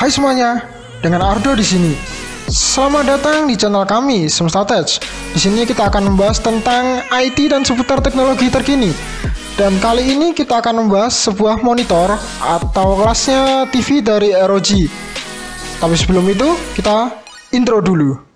Hai semuanya, dengan Ardo di sini. Selamat datang di channel kami, Semesta Tech. Di sini kita akan membahas tentang IT dan seputar teknologi terkini. Dan kali ini kita akan membahas sebuah monitor atau kelasnya TV dari ROG. Tapi sebelum itu, kita intro dulu.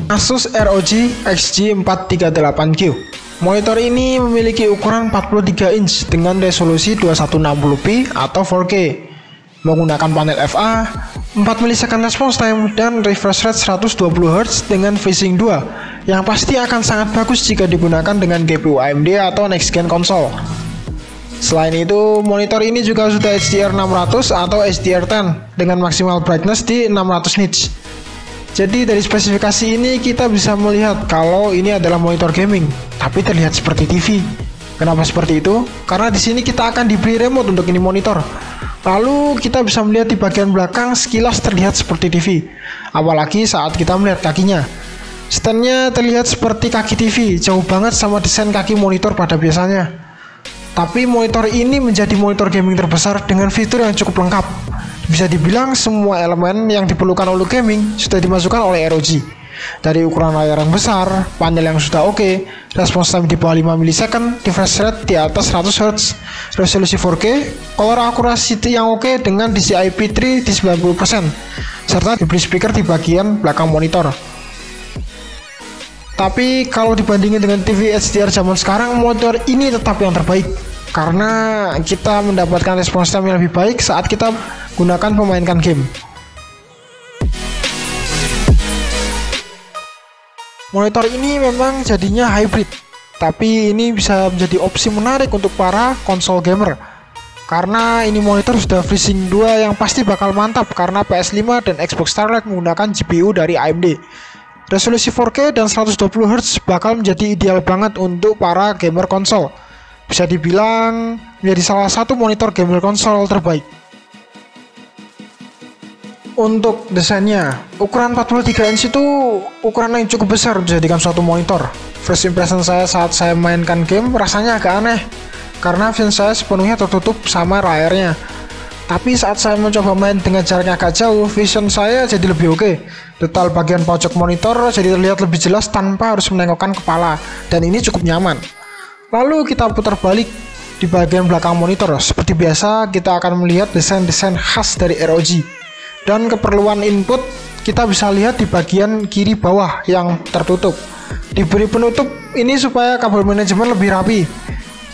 Asus ROG XG438Q. Monitor ini memiliki ukuran 43 inch dengan resolusi 2160p atau 4K, menggunakan panel FA, 4 millisecond response time, dan refresh rate 120Hz dengan FreeSync 2 yang pasti akan sangat bagus jika digunakan dengan GPU AMD atau next gen konsol. Selain itu, monitor ini juga sudah HDR600 atau HDR10 dengan maksimal brightness di 600 nits. Jadi dari spesifikasi ini kita bisa melihat kalau ini adalah monitor gaming, tapi terlihat seperti TV. Kenapa seperti itu? Karena di sini kita akan diberi remote untuk ini monitor. Lalu kita bisa melihat di bagian belakang sekilas terlihat seperti TV. Apalagi saat kita melihat kakinya. Standnya terlihat seperti kaki TV, jauh banget sama desain kaki monitor pada biasanya. Tapi monitor ini menjadi monitor gaming terbesar dengan fitur yang cukup lengkap. Bisa dibilang semua elemen yang diperlukan oleh gaming sudah dimasukkan oleh ROG. Dari ukuran layar yang besar, panel yang sudah oke, response time di bawah 5 millisecond, refresh rate di atas 100Hz, resolusi 4K, color accuracy yang oke dengan DCI-P3 di 90%, serta diberi speaker di bagian belakang monitor. Tapi kalau dibandingin dengan TV HDR zaman sekarang, monitor ini tetap yang terbaik karena kita mendapatkan response time yang lebih baik saat kita gunakan memainkan game. Monitor ini memang jadinya hybrid, tapi ini bisa menjadi opsi menarik untuk para konsol gamer. Karena ini monitor sudah FreeSync 2 yang pasti bakal mantap karena PS5 dan Xbox Starlight menggunakan GPU dari AMD. Resolusi 4K dan 120Hz bakal menjadi ideal banget untuk para gamer konsol. Bisa dibilang menjadi salah satu monitor gamer konsol terbaik. Untuk desainnya, ukuran 43 inch itu ukuran yang cukup besar untuk dijadikan suatu monitor. First impression saya saat saya mainkan game rasanya agak aneh karena vision saya sepenuhnya tertutup sama layarnya. Tapi saat saya mencoba main dengan jaraknya agak jauh, vision saya jadi lebih oke. Detail bagian pojok monitor jadi terlihat lebih jelas tanpa harus menengokkan kepala, dan ini cukup nyaman. Lalu kita putar balik di bagian belakang monitor. Seperti biasa, kita akan melihat desain-desain khas dari ROG. Dan keperluan input kita bisa lihat di bagian kiri bawah yang tertutup. Diberi penutup ini supaya kabel manajemen lebih rapi.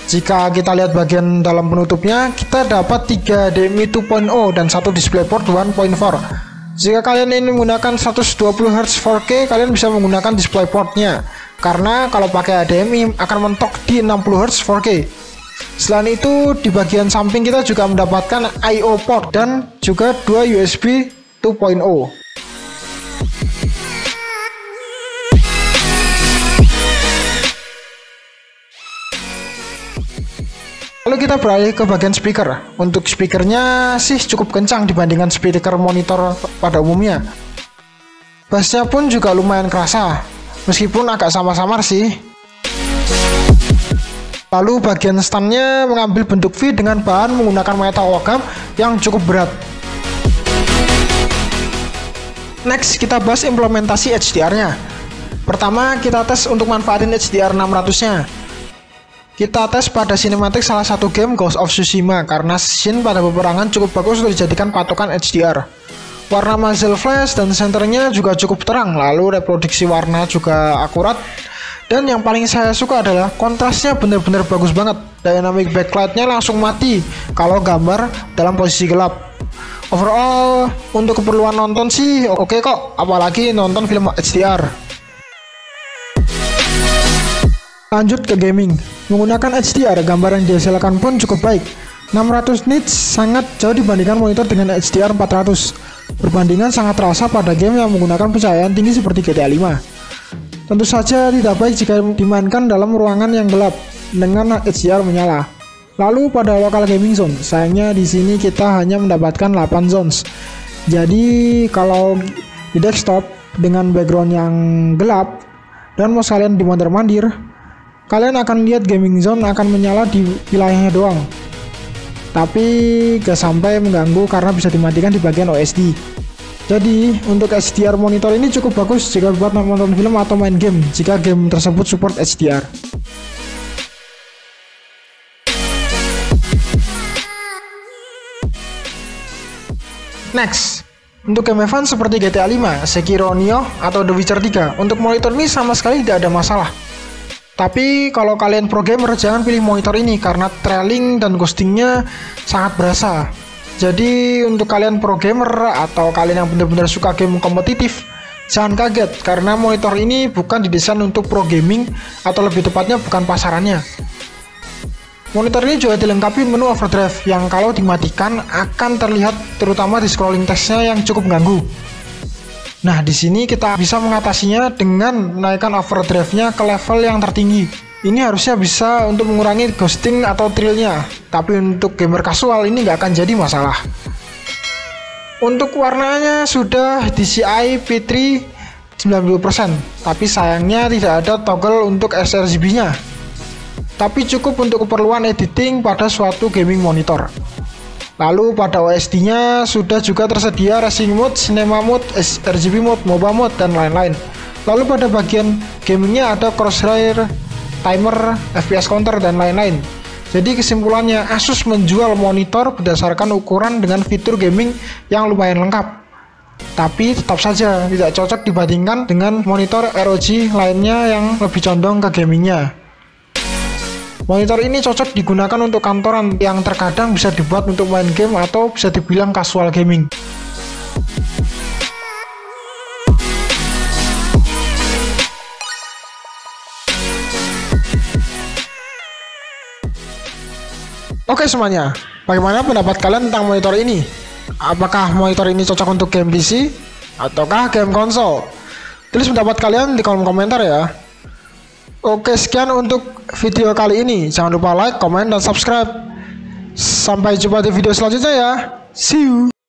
Jika kita lihat bagian dalam penutupnya, kita dapat 3 HDMI 2.0 dan 1 DisplayPort 1.4. Jika kalian ingin menggunakan 120Hz 4K, kalian bisa menggunakan DisplayPort-nya. Karena kalau pakai HDMI akan mentok di 60Hz 4K. Selain itu, di bagian samping kita juga mendapatkan I/O port dan juga 2 USB 2.0. Lalu kita beralih ke bagian speaker. Untuk speakernya sih cukup kencang dibandingkan speaker monitor pada umumnya. Bassnya pun juga lumayan kerasa, meskipun agak samar-samar sih. Lalu bagian standnya mengambil bentuk V dengan bahan menggunakan metal logam yang cukup berat. Next, kita bahas implementasi HDR-nya. Pertama, kita tes untuk manfaatin HDR 600-nya. Kita tes pada sinematik salah satu game Ghost of Tsushima karena scene pada peperangan cukup bagus untuk dijadikan patokan HDR. Warna muzzle flash dan senternya juga cukup terang, lalu reproduksi warna juga akurat. Dan yang paling saya suka adalah kontrasnya benar-benar bagus banget. Dynamic backlight-nya langsung mati kalau gambar dalam posisi gelap. Overall, untuk keperluan nonton sih oke kok, apalagi nonton film HDR. Lanjut ke gaming. Menggunakan HDR, gambar yang dihasilkan pun cukup baik. 600 nits sangat jauh dibandingkan monitor dengan HDR 400. Perbandingan sangat terasa pada game yang menggunakan pencahayaan tinggi seperti GTA 5. Tentu saja tidak baik jika dimainkan dalam ruangan yang gelap dengan HDR menyala. Lalu pada local gaming zone, sayangnya di sini kita hanya mendapatkan 8 zones. Jadi kalau di desktop dengan background yang gelap dan mouse kalian dimontir-mandir, kalian akan lihat gaming zone akan menyala di wilayahnya doang. Tapi gak sampai mengganggu karena bisa dimatikan di bagian OSD. Jadi untuk HDR monitor ini cukup bagus jika buat nonton film atau main game jika game tersebut support HDR. Next, untuk game event seperti GTA 5, Sekiro, Nioh, atau The Witcher 3, untuk monitor ini sama sekali tidak ada masalah. Tapi kalau kalian pro gamer jangan pilih monitor ini karena trailing dan ghostingnya sangat berasa. Jadi untuk kalian pro gamer atau kalian yang benar-benar suka game kompetitif, jangan kaget karena monitor ini bukan didesain untuk pro gaming atau lebih tepatnya bukan pasarannya. Monitor ini juga dilengkapi menu overdrive yang kalau dimatikan akan terlihat terutama di scrolling teksnya yang cukup mengganggu. Nah, di sini kita bisa mengatasinya dengan menaikkan overdrive-nya ke level yang tertinggi. Ini harusnya bisa untuk mengurangi ghosting atau trillnya, tapi untuk gamer casual ini nggak akan jadi masalah. Untuk warnanya sudah DCI P3 90%, tapi sayangnya tidak ada toggle untuk sRGB-nya. Tapi cukup untuk keperluan editing pada suatu gaming monitor. Lalu pada OSD-nya sudah juga tersedia Racing Mode, Cinema Mode, sRGB Mode, MOBA Mode, dan lain-lain. Lalu pada bagian gamingnya ada crosshair, timer, FPS counter, dan lain-lain. Jadi kesimpulannya, Asus menjual monitor berdasarkan ukuran dengan fitur gaming yang lumayan lengkap. Tapi tetap saja tidak cocok dibandingkan dengan monitor ROG lainnya yang lebih condong ke gamingnya. Monitor ini cocok digunakan untuk kantoran yang terkadang bisa dibuat untuk main game atau bisa dibilang casual gaming. Oke semuanya, bagaimana pendapat kalian tentang monitor ini? Apakah monitor ini cocok untuk game PC ataukah game konsol? Tulis pendapat kalian di kolom komentar ya. Oke, sekian untuk video kali ini. Jangan lupa like, komen, dan subscribe. Sampai jumpa di video selanjutnya ya. See you.